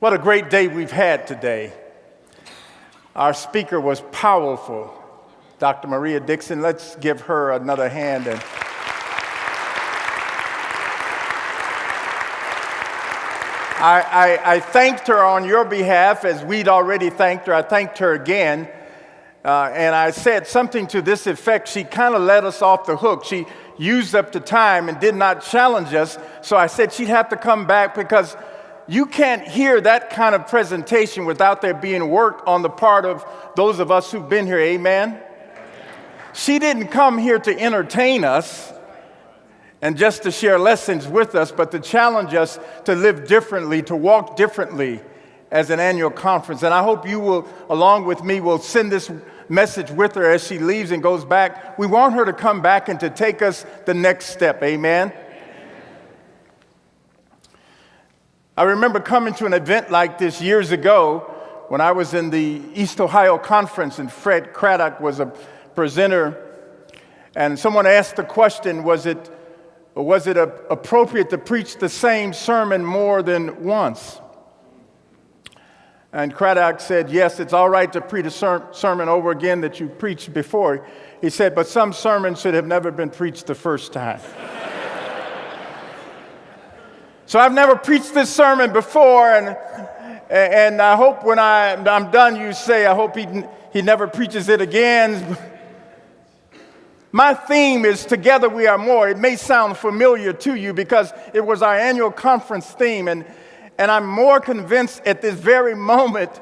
What a great day we've had today. Our speaker was powerful, Dr. Maria Dixon. Let's give her another hand. And I thanked her on your behalf as we'd already thanked her. I thanked her again. And I said something to this effect. She kind of let us off the hook. She used up the time and did not challenge us. So I said she'd have to come back because you can't hear that kind of presentation without there being work on the part of those of us who've been here. Amen? She didn't come here to entertain us and just to share lessons with us, but to challenge us to live differently, to walk differently as an annual conference. And I hope you will, along with me, will send this message with her as she leaves and goes back. We want her to come back and to take us the next step. Amen? I remember coming to an event like this years ago when I was in the East Ohio Conference and Fred Craddock was a presenter, and someone asked the question, was it appropriate to preach the same sermon more than once? And Craddock said, yes, it's all right to preach a sermon over again that you preached before. He said, but some sermons should have never been preached the first time. So I've never preached this sermon before, and I hope when I'm done, you say, I hope he never preaches it again. My theme is Together We Are More. It may sound familiar to you because it was our annual conference theme, and I'm more convinced at this very moment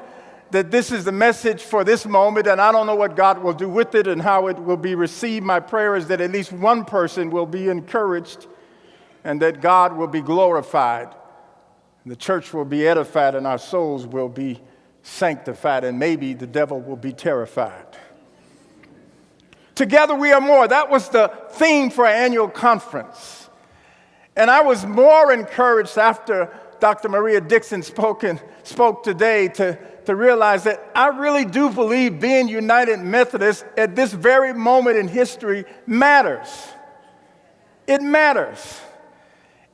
that this is the message for this moment, and I don't know what God will do with it and how it will be received. My prayer is that at least one person will be encouraged and that God will be glorified, and the church will be edified, and our souls will be sanctified, and maybe the devil will be terrified. Together we are more. That was the theme for our annual conference. And I was more encouraged after Dr. Maria Dixon spoke today to realize that I really do believe being United Methodist at this very moment in history matters. It matters.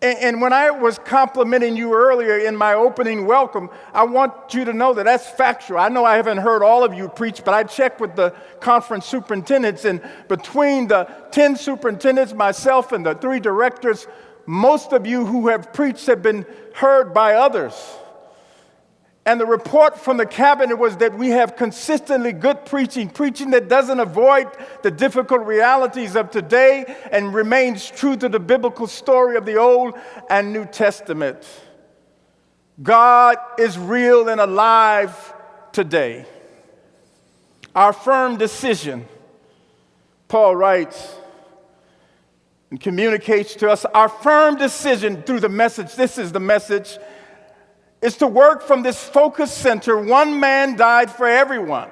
And when I was complimenting you earlier in my opening welcome, I want you to know that that's factual. I know I haven't heard all of you preach, but I checked with the conference superintendents, and between the 10 superintendents, myself, and the 3 directors, most of you who have preached have been heard by others. And the report from the cabinet was that we have consistently good preaching that doesn't avoid the difficult realities of today and remains true to the biblical story of the Old and New Testament. God is real and alive today. Our firm decision, Paul writes and communicates to us, our firm decision through the message, this is the message, is to work from this focus center. One man died for everyone.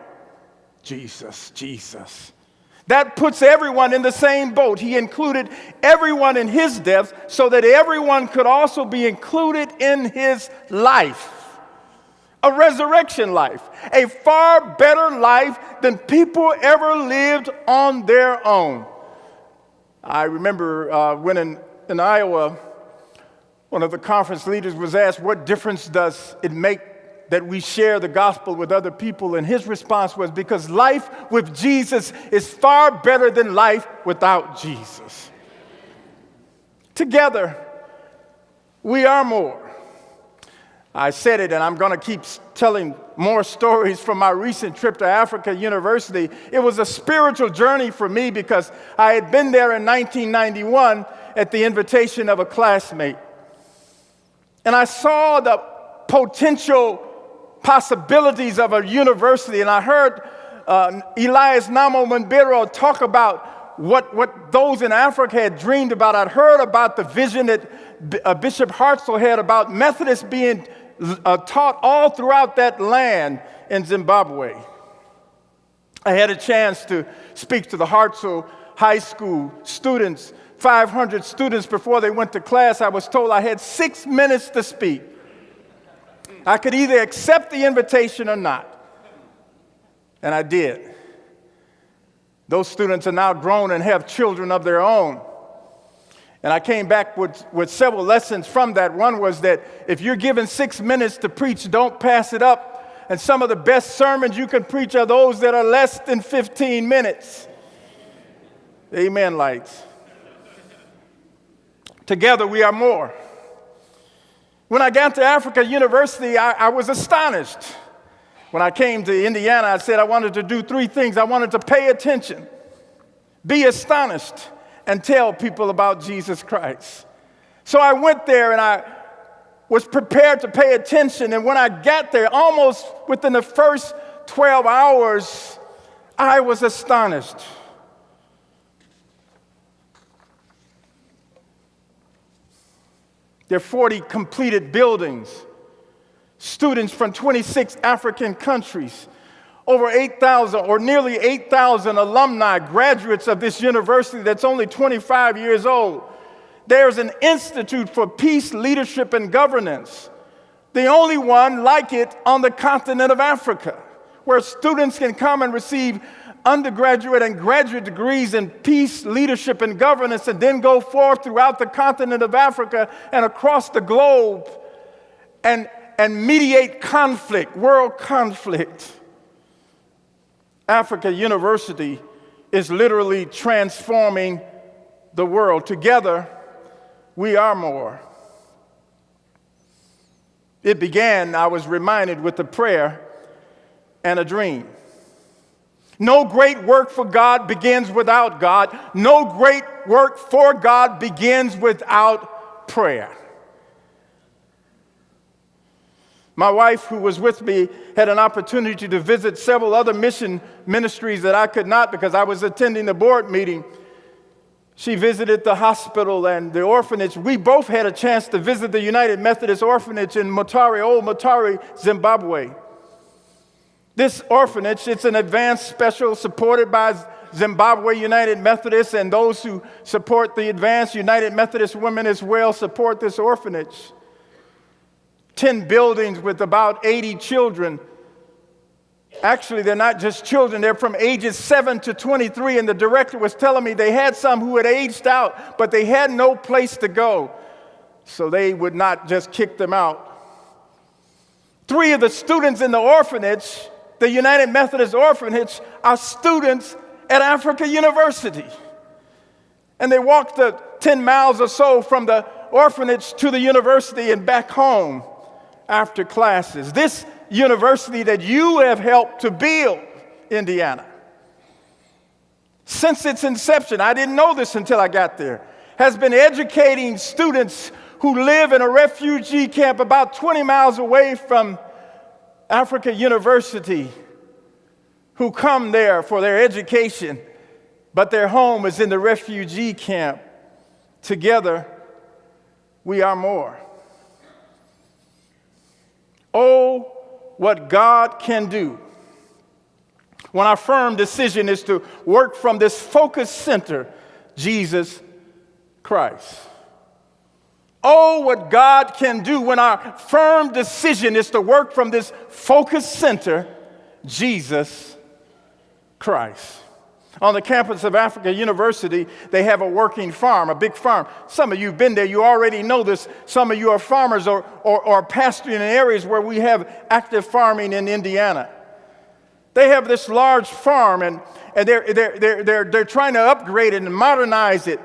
Jesus. That puts everyone in the same boat. He included everyone in his death so that everyone could also be included in his life. A resurrection life. A far better life than people ever lived on their own. I remember when in Iowa, one of the conference leaders was asked, what difference does it make that we share the gospel with other people? And his response was, because life with Jesus is far better than life without Jesus. Together, we are more. I said it, and I'm going to keep telling more stories from my recent trip to Africa University. It was a spiritual journey for me because I had been there in 1991 at the invitation of a classmate. And I saw the potential possibilities of a university, and I heard Elias Namo Mbiro talk about what those in Africa had dreamed about. I'd heard about the vision that Bishop Hartzell had about Methodists being taught all throughout that land in Zimbabwe. I had a chance to speak to the Hartzell High School students, 500 students before they went to class. I was told I had 6 minutes to speak. I could either accept the invitation or not. And I did. Those students are now grown and have children of their own. And I came back with several lessons from that. One was that if you're given 6 minutes to preach, don't pass it up. And some of the best sermons you can preach are those that are less than 15 minutes. Amen, lights. Together we are more. When I got to Africa University, I was astonished. When I came to Indiana, I said I wanted to do 3 things. I wanted to pay attention, be astonished, and tell people about Jesus Christ. So I went there and I was prepared to pay attention. And when I got there, almost within the first 12 hours, I was astonished. There are 40 completed buildings, students from 26 African countries, over 8,000 or nearly 8,000 alumni, graduates of this university that's only 25 years old. There's an Institute for Peace, Leadership, and Governance, the only one like it on the continent of Africa, where students can come and receive undergraduate and graduate degrees in peace, leadership, and governance, and then go forth throughout the continent of Africa and across the globe and mediate conflict, world conflict. Africa University is literally transforming the world. Together, we are more. It began, I was reminded, with a prayer and a dream. No great work for God begins without God. No great work for God begins without prayer. My wife, who was with me, had an opportunity to visit several other mission ministries that I could not because I was attending the board meeting. She visited the hospital and the orphanage. We both had a chance to visit the United Methodist Orphanage in Mutare, Old Mutare, Zimbabwe. This orphanage, it's an advanced special supported by Zimbabwe United Methodist, and those who support the advanced United Methodist women as well support this orphanage. 10 buildings with about 80 children. Actually, they're not just children, they're from ages 7 to 23, and the director was telling me they had some who had aged out, but they had no place to go, so they would not just kick them out. 3 of the students in the orphanage, the United Methodist Orphanage, are students at Africa University. And they walked the 10 miles or so from the orphanage to the university and back home after classes. This university that you have helped to build, Indiana, since its inception, I didn't know this until I got there, has been educating students who live in a refugee camp about 20 miles away from Africa University, who come there for their education, but their home is in the refugee camp. Together, we are more. Oh, what God can do when our firm decision is to work from this focus center, Jesus Christ. Oh, what God can do when our firm decision is to work from this focus center, Jesus Christ. On the campus of Africa University, they have a working farm, a big farm. Some of you have been there, you already know this. Some of you are farmers or pastoring in areas where we have active farming in Indiana. They have this large farm, and they're trying to upgrade it and modernize it.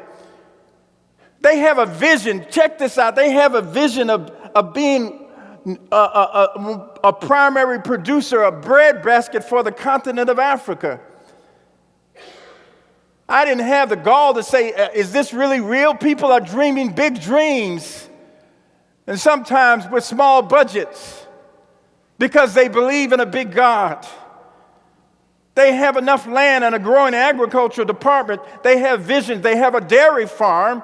They have a vision, check this out, they have a vision of being a primary producer of bread basket for the continent of Africa. I didn't have the gall to say, is this really real? People are dreaming big dreams, and sometimes with small budgets, because they believe in a big God. They have enough land and a growing agricultural department. They have visions. They have a dairy farm.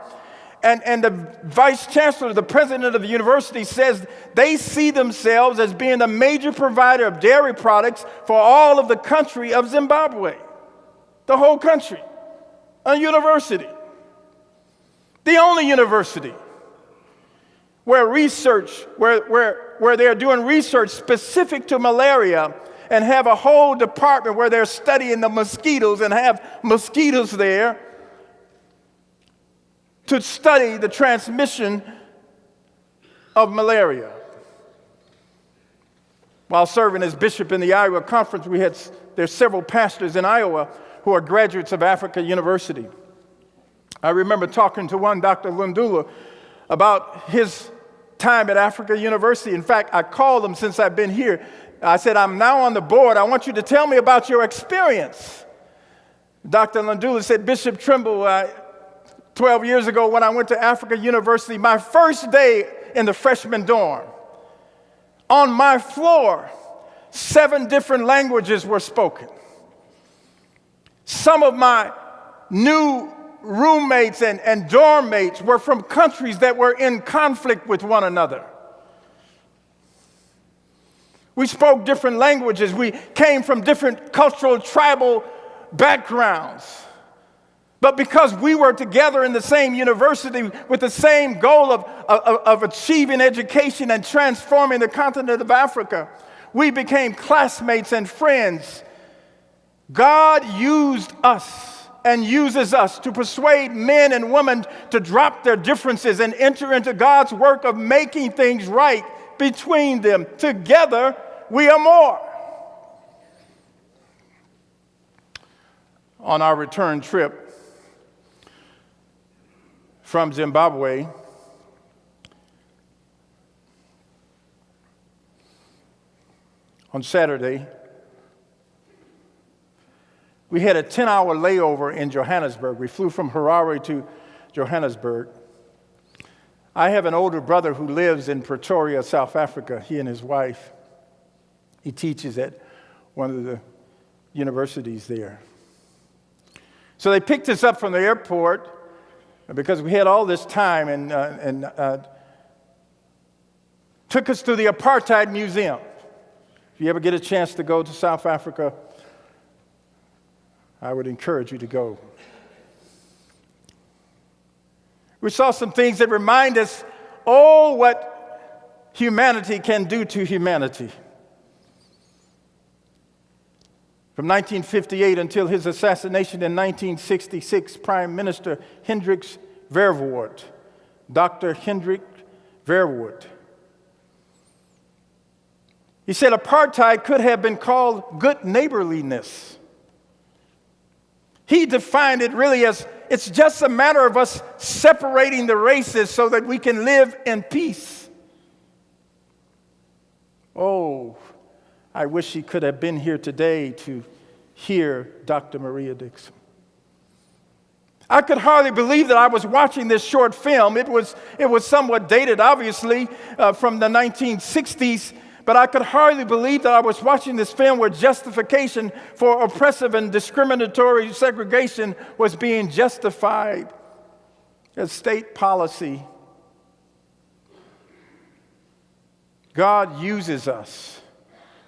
And the vice chancellor, the president of the university, says they see themselves as being the major provider of dairy products for all of the country of Zimbabwe, the whole country. A university, the only university where they're doing research specific to malaria and have a whole department where they're studying the mosquitoes and have mosquitoes there to study the transmission of malaria. While serving as bishop in the Iowa conference, there's several pastors in Iowa who are graduates of Africa University. I remember talking to one, Dr. Lundula, about his time at Africa University. In fact, I called him since I've been here. I said, I'm now on the board. I want you to tell me about your experience. Dr. Lundula said, Bishop Trimble, 12 years ago when I went to Africa University, my first day in the freshman dorm, on my floor, 7 different languages were spoken. Some of my new roommates and dorm mates were from countries that were in conflict with one another. We spoke different languages. We came from different cultural, tribal backgrounds. But because we were together in the same university with the same goal of achieving education and transforming the continent of Africa, we became classmates and friends. God used us and uses us to persuade men and women to drop their differences and enter into God's work of making things right between them. Together, we are more. On our return trip from Zimbabwe, on Saturday, we had a 10-hour layover in Johannesburg. We flew from Harare to Johannesburg. I have an older brother who lives in Pretoria, South Africa, he and his wife. He teaches at one of the universities there. So they picked us up from the airport because we had all this time and took us to the Apartheid Museum. If you ever get a chance to go to South Africa, I would encourage you to go. We saw some things that remind us, what humanity can do to humanity. From 1958 until his assassination in 1966, Prime Minister Hendrik Verwoerd, Dr. Hendrik Verwoerd, he said apartheid could have been called good neighborliness. He defined it really as it's just a matter of us separating the races so that we can live in peace. Oh, I wish he could have been here today to hear Dr. Maria Dixon. I could hardly believe that I was watching this short film. It was somewhat dated, obviously, from the 1960s, but I could hardly believe that I was watching this film where justification for oppressive and discriminatory segregation was being justified as state policy. God uses us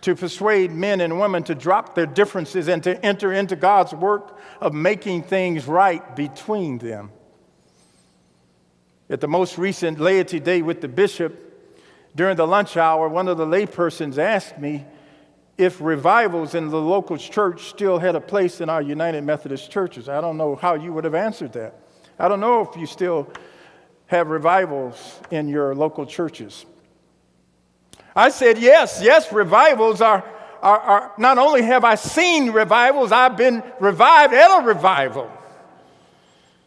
to persuade men and women to drop their differences and to enter into God's work of making things right between them. At the most recent laity day with the bishop, during the lunch hour, one of the laypersons asked me if revivals in the local church still had a place in our United Methodist churches. I don't know how you would have answered that. I don't know if you still have revivals in your local churches. I said, yes, revivals are not only have I seen revivals, I've been revived at a revival.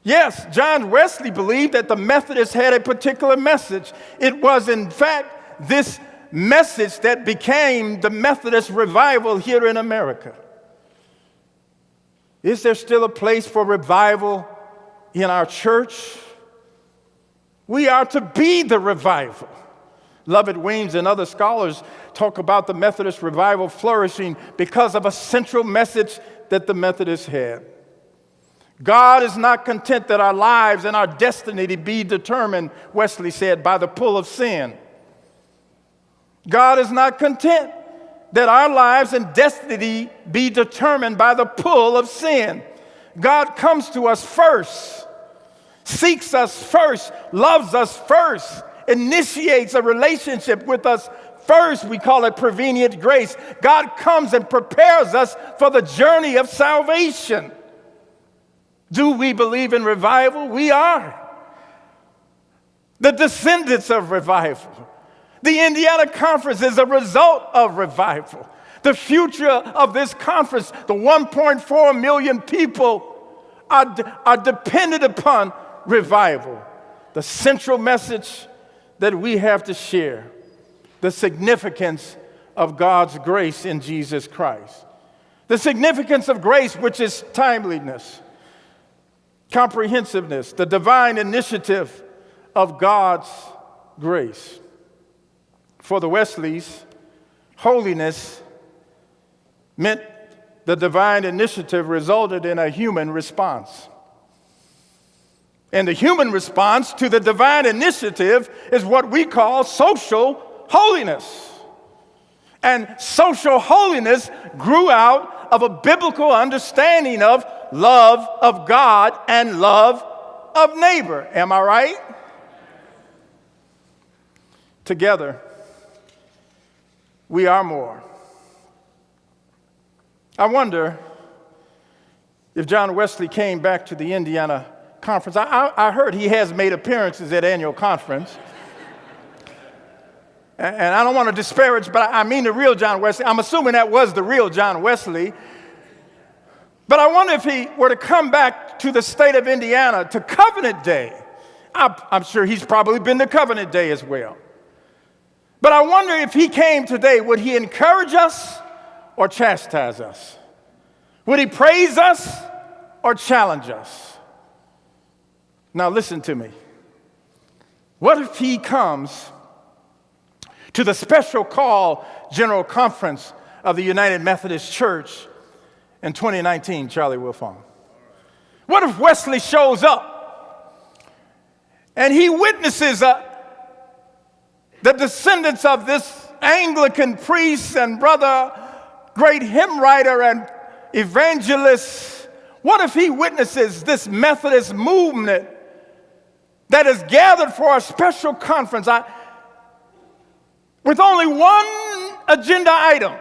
Yes, John Wesley believed that the Methodists had a particular message. It was, in fact, this message that became the Methodist revival here in America. Is there still a place for revival in our church? We are to be the revival. Lovett Weems and other scholars talk about the Methodist revival flourishing because of a central message that the Methodists had. God is not content that our lives and our destiny be determined, Wesley said, by the pull of sin. God is not content that our lives and destiny be determined by the pull of sin. God comes to us first, seeks us first, loves us first, initiates a relationship with us first. We call it prevenient grace. God comes and prepares us for the journey of salvation. Do we believe in revival? We are. the descendants of revival. The Indiana Conference is a result of revival. The future of this conference, the 1.4 million people, are dependent upon revival. The central message that we have to share, the significance of God's grace in Jesus Christ. The significance of grace, which is timeliness, comprehensiveness, the divine initiative of God's grace. For the Wesleys, holiness meant the divine initiative resulted in a human response. And the human response to the divine initiative is what we call social holiness. And social holiness grew out of a biblical understanding of love of God and love of neighbor. Am I right? Together, we are more. I wonder if John Wesley came back to the Indiana Conference. I heard he has made appearances at annual conference. And I don't want to disparage, but I mean the real John Wesley. I'm assuming that was the real John Wesley. But I wonder if he were to come back to the state of Indiana to Covenant Day. I'm sure he's probably been to Covenant Day as well. But I wonder if he came today, would he encourage us or chastise us? Would he praise us or challenge us? Now listen to me. What if he comes to the special call General Conference of the United Methodist Church in 2019, Charlie Wilfong? What if Wesley shows up and he witnesses the descendants of this Anglican priest and brother, great hymn writer and evangelist? What if he witnesses this Methodist movement that is gathered for a special conference with only one agenda item: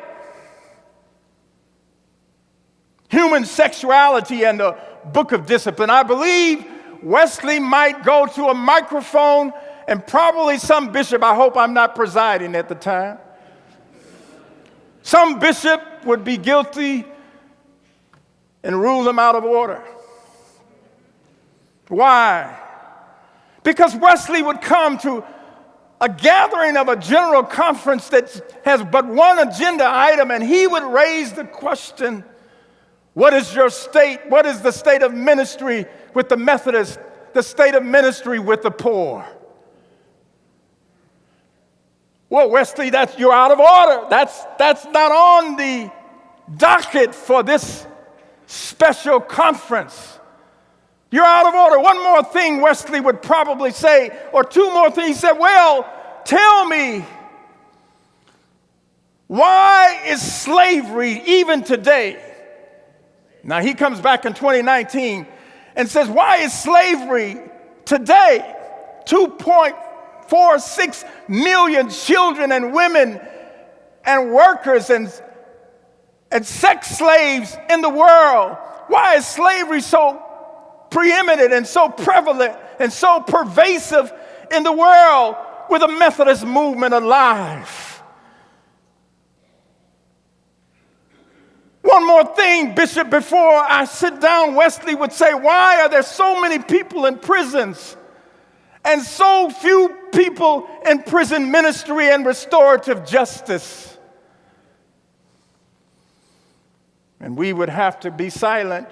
human sexuality and the book of discipline? I believe Wesley might go to a microphone and probably some bishop, I hope I'm not presiding at the time, some bishop would be guilty and rule him out of order. Why? Because Wesley would come to a gathering of a general conference that has but one agenda item, and he would raise the question, what is your state? What is the state of ministry with the Methodists, the state of ministry with the poor? Well, Wesley, you're out of order. That's not on the docket for this special conference. You're out of order. One more thing Wesley would probably say, or two more things. He said, well, tell me, why is slavery even today? Now he comes back in 2019 and says, why is slavery today? 2.46 million children and women and workers and sex slaves in the world. Why is slavery so preeminent and so prevalent and so pervasive in the world with a Methodist movement alive? One more thing, Bishop, before I sit down, Wesley would say, why are there so many people in prisons and so few people in prison ministry and restorative justice? And we would have to be silent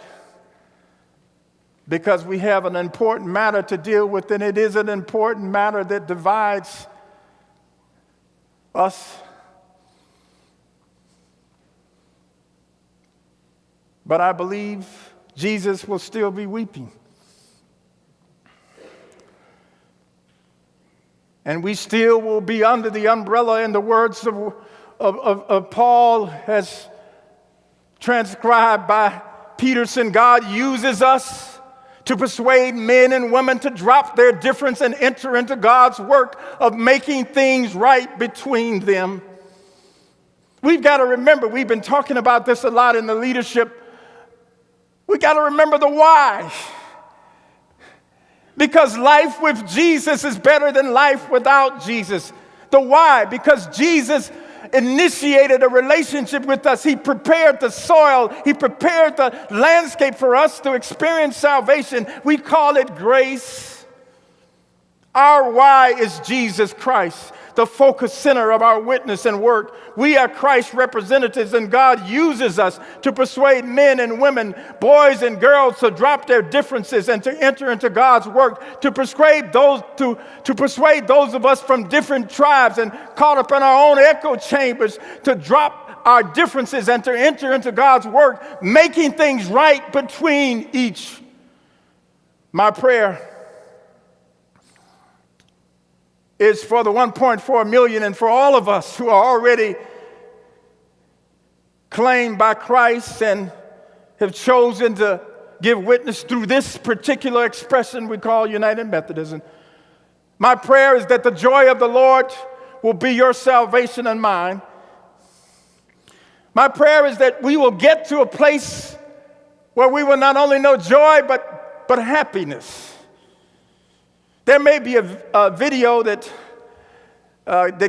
because we have an important matter to deal with, and it is an important matter that divides us. But I believe Jesus will still be weeping. And we still will be under the umbrella, in the words of Paul as transcribed by Peterson. God uses us to persuade men and women to drop their difference and enter into God's work of making things right between them. We've got to remember, we've been talking about this a lot in the leadership. We got to remember the why. Because life with Jesus is better than life without Jesus. The why? Because Jesus initiated a relationship with us. He prepared the soil. He prepared the landscape for us to experience salvation. We call it grace. Our why is Jesus Christ, the focus center of our witness and work. We are Christ's representatives, and God uses us to persuade men and women, boys and girls, to drop their differences and to enter into God's work, to persuade those of us from different tribes and caught up in our own echo chambers to drop our differences and to enter into God's work, making things right between each. My prayer is for the 1.4 million and for all of us who are already claimed by Christ and have chosen to give witness through this particular expression we call United Methodism. My prayer is that the joy of the Lord will be your salvation and mine. My prayer is that we will get to a place where we will not only know joy but happiness. There may be a video that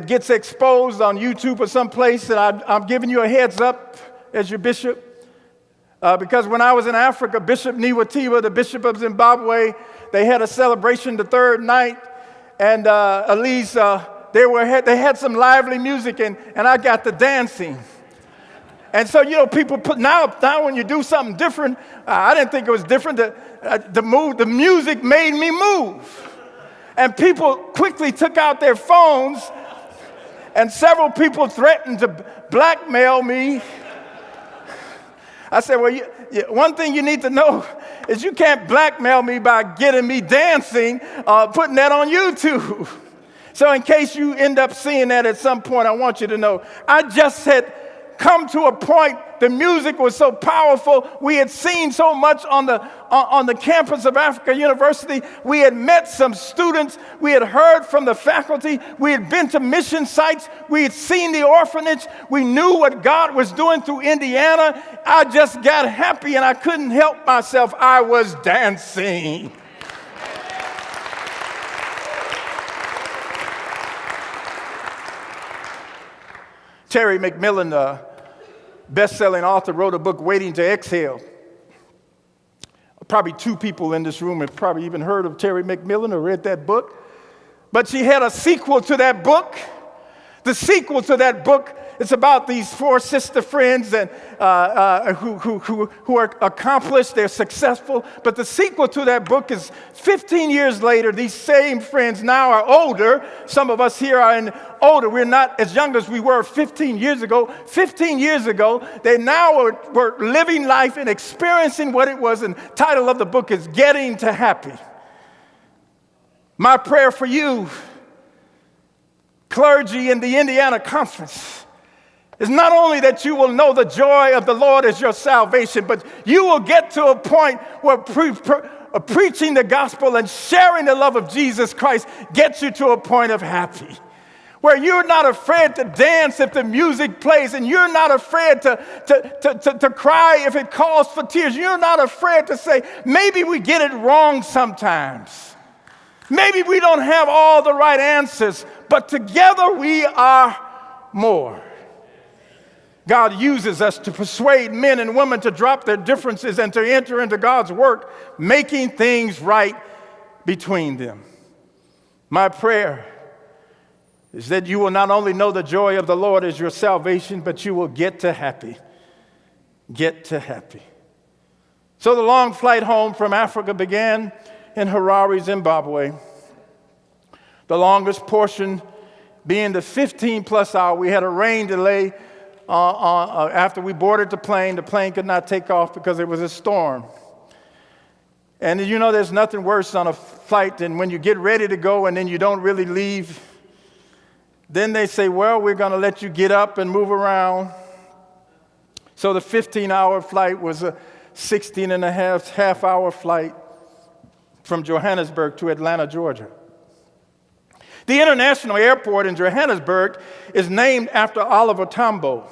gets exposed on YouTube or someplace, and I'm giving you a heads up as your bishop. Because when I was in Africa, Bishop Niwatiba, the bishop of Zimbabwe, they had a celebration the third night, and at least they had some lively music, and I got the dancing. And so, people now when you do something different, I didn't think it was different. The music made me move. And people quickly took out their phones, and several people threatened to blackmail me. I said, well, one thing you need to know is you can't blackmail me by getting me dancing, putting that on YouTube. So in case you end up seeing that at some point, I want you to know, I just had come to a point, the music was so powerful. We had seen so much on the campus of Africa University. We had met some students. We had heard from the faculty. We had been to mission sites. We had seen the orphanage. We knew what God was doing through Indiana. I just got happy and I couldn't help myself. I was dancing. Terry McMillan, the best-selling author, wrote a book, Waiting to Exhale. Probably two people in this room have probably even heard of Terry McMillan or read that book. But she had a sequel to that book. The sequel to that book, it's about these four sister friends and who are accomplished, they're successful. But the sequel to that book is 15 years later, these same friends now are older. Some of us here are older. We're not as young as we were 15 years ago. 15 years ago, they now were living life and experiencing what it was. And the title of the book is Getting to Happy. My prayer for you, clergy in the Indiana Conference, is not only that you will know the joy of the Lord as your salvation, but you will get to a point where preaching the gospel and sharing the love of Jesus Christ gets you to a point of happy, where you're not afraid to dance if the music plays, and you're not afraid to cry if it calls for tears. You're not afraid to say, maybe we get it wrong sometimes. Maybe we don't have all the right answers, but together we are more. God uses us to persuade men and women to drop their differences and to enter into God's work, making things right between them. My prayer is that you will not only know the joy of the Lord as your salvation, but you will get to happy. Get to happy. So the long flight home from Africa began in Harare, Zimbabwe. The longest portion being the 15-plus hour. We had a rain delay after we boarded the plane. The plane could not take off because there was a storm. And there's nothing worse on a flight than when you get ready to go and then you don't really leave. Then they say, well, we're going to let you get up and move around. So the 15-hour flight was a 16-and-a-half-hour flight from Johannesburg to Atlanta, Georgia. The international airport in Johannesburg is named after Oliver Tambo.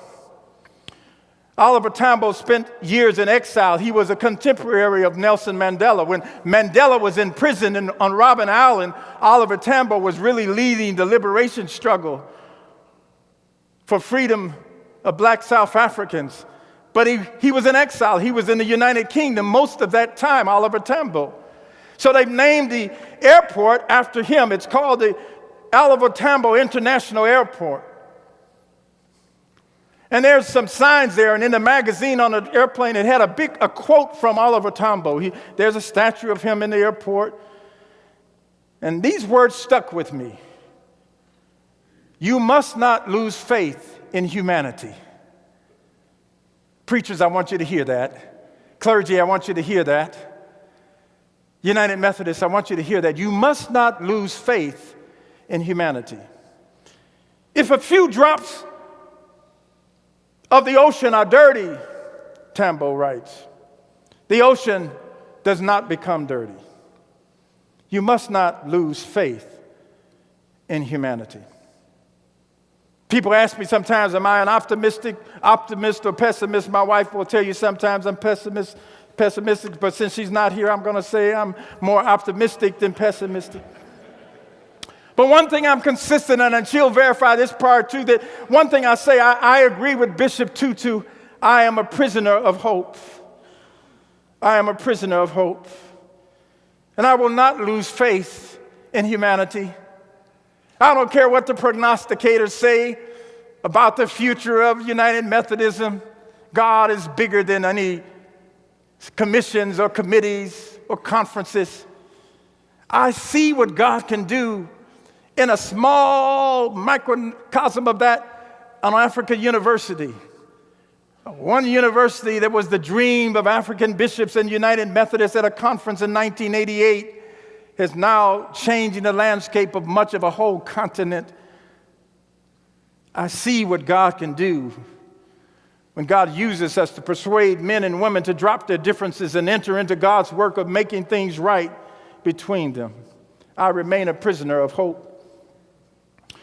Oliver Tambo spent years in exile. He was a contemporary of Nelson Mandela. When Mandela was in prison on Robben Island, Oliver Tambo was really leading the liberation struggle for freedom of black South Africans. But he was in exile. He was in the United Kingdom most of that time, Oliver Tambo. So they've named the airport after him. It's called the Oliver Tambo International Airport. And there's some signs there, and in the magazine on the airplane, it had a quote from Oliver Tambo. There's a statue of him in the airport. And these words stuck with me. You must not lose faith in humanity. Preachers, I want you to hear that. Clergy, I want you to hear that. United Methodists, I want you to hear that. You must not lose faith in humanity. If a few drops of the ocean are dirty, Tambo writes, the ocean does not become dirty. You must not lose faith in humanity. People ask me sometimes, am I an optimist or pessimist? My wife will tell you sometimes I'm pessimistic, but since she's not here, I'm going to say I'm more optimistic than pessimistic. But one thing I'm consistent on, and she'll verify this part too, that one thing I say, I agree with Bishop Tutu, I am a prisoner of hope. I am a prisoner of hope. And I will not lose faith in humanity. I don't care what the prognosticators say about the future of United Methodism. God is bigger than any commissions or committees or conferences. I see what God can do in a small microcosm of that on Africa University. One university that was the dream of African bishops and United Methodists at a conference in 1988 is now changing the landscape of much of a whole continent. I see what God can do when God uses us to persuade men and women to drop their differences and enter into God's work of making things right between them. I remain a prisoner of hope.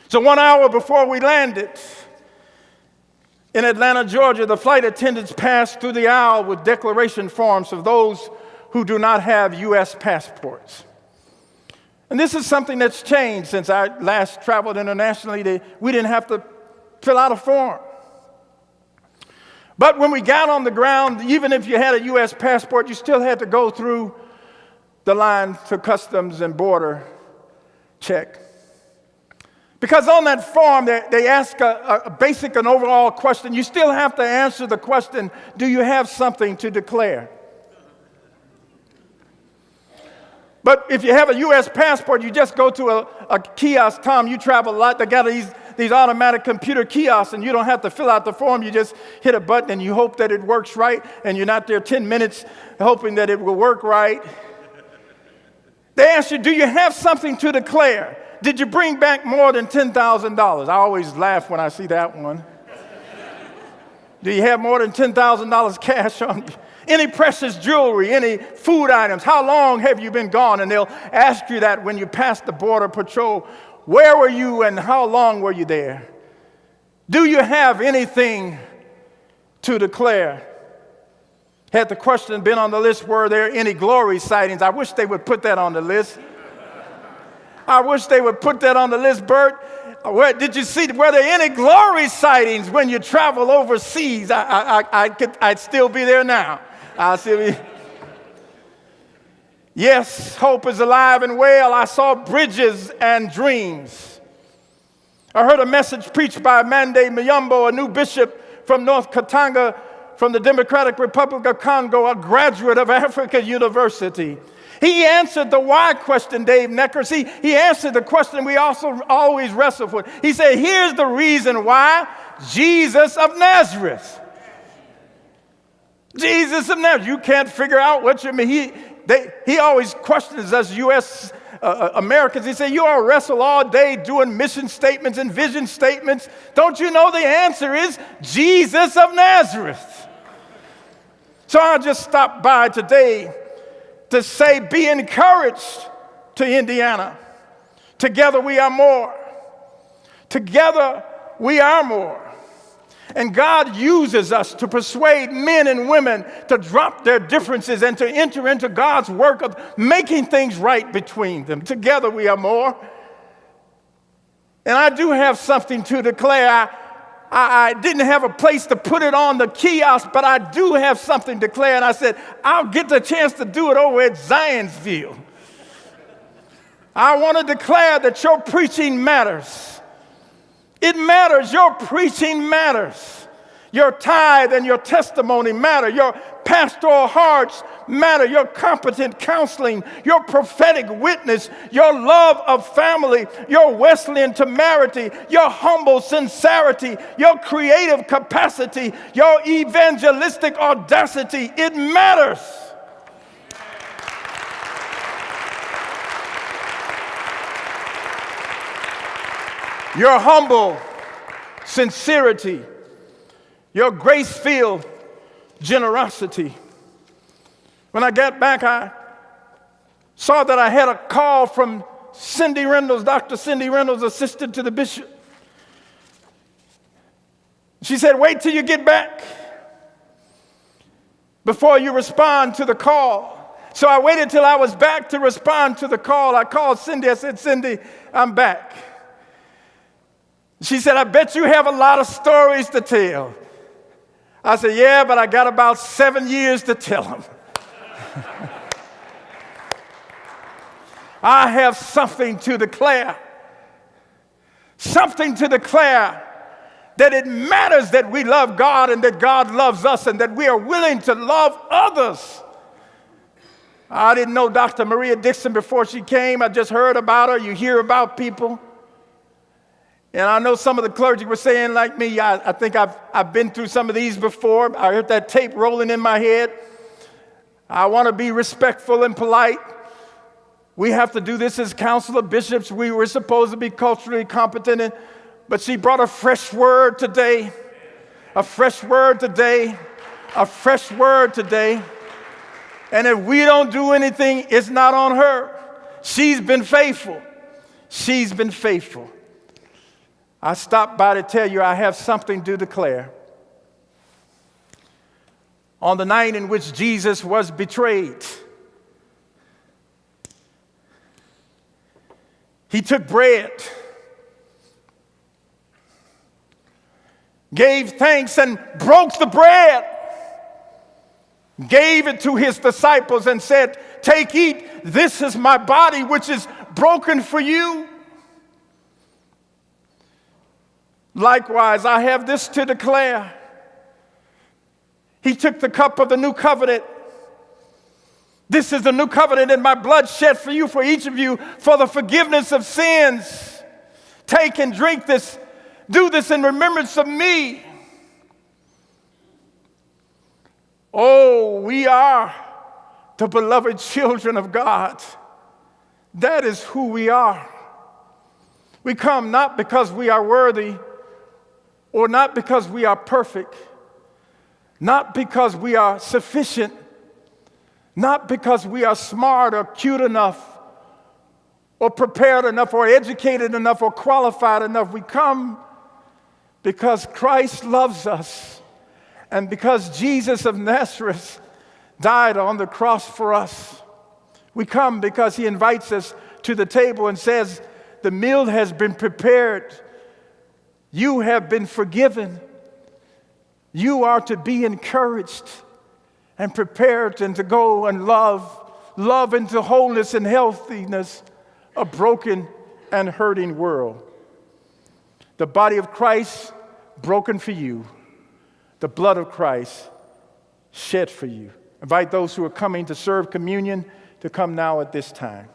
So 1 hour before we landed in Atlanta, Georgia, the flight attendants passed through the aisle with declaration forms of those who do not have U.S. passports. And this is something that's changed since I last traveled internationally. We didn't have to fill out a form. But when we got on the ground, even if you had a U.S. passport, you still had to go through the line to Customs and Border check. Because on that form, they ask a basic and overall question. You still have to answer the question, do you have something to declare? But if you have a U.S. passport, you just go to a kiosk. Tom, you travel a lot. They got these automatic computer kiosks, and you don't have to fill out the form. You just hit a button, and you hope that it works right, and you're not there 10 minutes hoping that it will work right. They ask you, do you have something to declare? Did you bring back more than $10,000? I always laugh when I see that one. Do you have more than $10,000 cash on you? Any precious jewelry, any food items? How long have you been gone? And they'll ask you that when you pass the border patrol. Where were you and how long were you there? Do you have anything to declare? Had the question been on the list, were there any glory sightings? I wish they would put that on the list. I wish they would put that on the list, Bert. Did you see, were there any glory sightings when you travel overseas? I'd still be there now. Yes, hope is alive and well. I saw bridges and dreams. I heard a message preached by Mande Muyombo, a new bishop from North Katanga, from the Democratic Republic of Congo, a graduate of Africa University. He answered the why question, Dave Neckers. He answered the question we also always wrestle with. He said, here's the reason why: Jesus of Nazareth. Jesus of Nazareth. You can't figure out what you mean. He always questions us U.S. Americans. He said, you all wrestle all day doing mission statements and vision statements. Don't you know the answer is Jesus of Nazareth? So I just stopped by today to say, be encouraged to Indiana. Together we are more. Together we are more. And God uses us to persuade men and women to drop their differences and to enter into God's work of making things right between them. Together we are more. And I do have something to declare. I didn't have a place to put it on the kiosk, but I do have something to declare. And I said, I'll get the chance to do it over at Zionsville. I want to declare that your preaching matters. It matters. Your preaching matters. Your tithe and your testimony matter. Your pastoral hearts matter. Your competent counseling, your prophetic witness, your love of family, your Wesleyan temerity, your humble sincerity, your creative capacity, your evangelistic audacity. It matters. Your humble sincerity, your grace-filled generosity. When I got back, I saw that I had a call from Cindy Reynolds, Dr. Cindy Reynolds, assistant to the bishop. She said, wait till you get back before you respond to the call. So I waited till I was back to respond to the call. I called Cindy. I said, Cindy, I'm back. She said, I bet you have a lot of stories to tell. I said, yeah, but I got about 7 years to tell them. I have something to declare. Something to declare that it matters that we love God and that God loves us and that we are willing to love others. I didn't know Dr. Maria Dixon before she came. I just heard about her. You hear about people. And I know some of the clergy were saying like me, I think I've been through some of these before. I heard that tape rolling in my head. I want to be respectful and polite. We have to do this as council of bishops. We were supposed to be culturally competent. But she brought a fresh word today. A fresh word today. A fresh word today. And if we don't do anything, it's not on her. She's been faithful. She's been faithful. I stopped by to tell you I have something to declare. On the night in which Jesus was betrayed, he took bread, gave thanks and broke the bread, gave it to his disciples and said, take, eat, this is my body which is broken for you. Likewise, I have this to declare. He took the cup of the new covenant. This is the new covenant in my blood shed for you, for each of you, for the forgiveness of sins. Take and drink this. Do this in remembrance of me. Oh, we are the beloved children of God. That is who we are. We come not because we are worthy, or not because we are perfect, not because we are sufficient, not because we are smart or cute enough, or prepared enough, or educated enough, or qualified enough. We come because Christ loves us, and because Jesus of Nazareth died on the cross for us. We come because he invites us to the table and says, the meal has been prepared. You have been forgiven. You are to be encouraged and prepared and to go and love into wholeness and healthiness a broken and hurting world. The body of Christ broken for you. The blood of Christ shed for you. Invite those who are coming to serve communion to come now at this time.